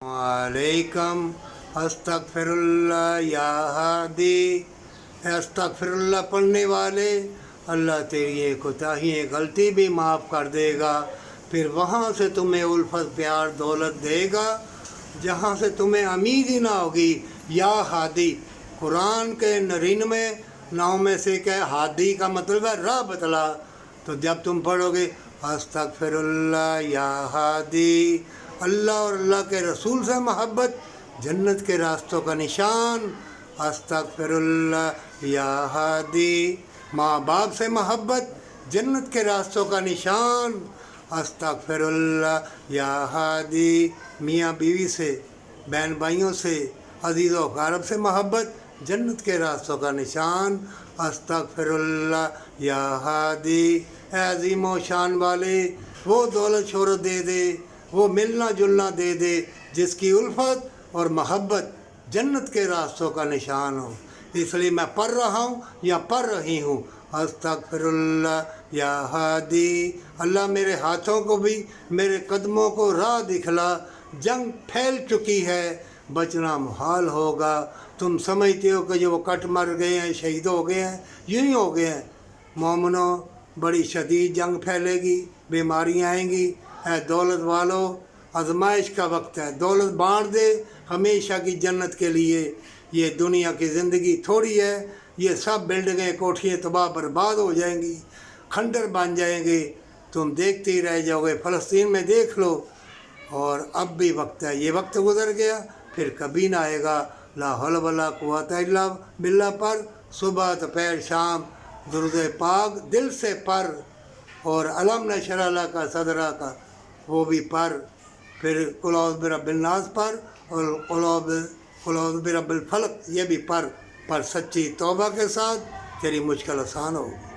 अलैकम अस्तगफिरुल्लाह या हादी। अस्तगफिरुल्लाह पढ़ने वाले, अल्लाह तेरी ये कोताहियाँ गलती भी माफ़ कर देगा। फिर वहाँ से तुम्हें उल्फत प्यार दौलत देगा जहाँ से तुम्हें उम्मीद ही ना होगी। या हादी कुरान के 99 नाव में से क्या हादी का मतलब है राह बतला। तो जब तुम पढ़ोगे अस्तगफिरुल्लाह या हादी, अल्लाह और अल्लाह के रसूल से मोहब्बत जन्नत के रास्तों का निशान। अस्तगफिरुल्लाह या हादी, माँ बाप से मोहब्बत जन्नत के रास्तों का निशान। अस्तगफिरुल्लाह या हादी, मियाँ बीवी से, बहन भाइयों से, अजीज़ व अक़ारब से मोहब्बत जन्नत के रास्तों का निशान। अस्तगफिरुल्लाह या हादी, अज़ीम व शान वाले वो दौलत शोहरत दे दे, वो मिलना जुलना दे दे जिसकी उल्फत और मोहब्बत जन्नत के रास्तों का निशान हो। इसलिए मैं पढ़ रहा हूँ या पढ़ रही हूँ अस्तगफिरुल्लाह या हादी। अल्लाह मेरे हाथों को भी मेरे कदमों को राह दिखला। जंग फैल चुकी है, बचना मुहाल होगा। तुम समझते हो कि जो वो कट मर गए हैं, शहीद हो गए हैं, यूँ ही हो गए हैं। मोमिनो बड़ी शदीद जंग फैलेगी, बीमारियाँ आएंगी। है दौलत वालों, आजमाइश का वक्त है। दौलत बांट दे हमेशा की जन्नत के लिए। ये दुनिया की ज़िंदगी थोड़ी है। ये सब बिल्डिंगें कोठियाँ तबाह बर्बाद हो जाएंगी, खंडर बन जाएंगे। तुम देखते ही रह जाओगे। फ़लस्तीन में देख लो। और अब भी वक्त है, ये वक्त गुज़र गया फिर कभी ना आएगा। ला हौला वला कुव्वता इल्ला बिल्लाह पर सुबह दोपहर शाम दुरूद पाक दिल से पढ़। और अलम नशरह लका सदरा का वो भी पढ़। फिर कुल औज़ु बिरब्बिन नास पढ़ और कुल औज़ु बिरब्बिल फलक ये भी पढ़। पर सच्ची तौबा के साथ तेरी मुश्किल आसान होगी।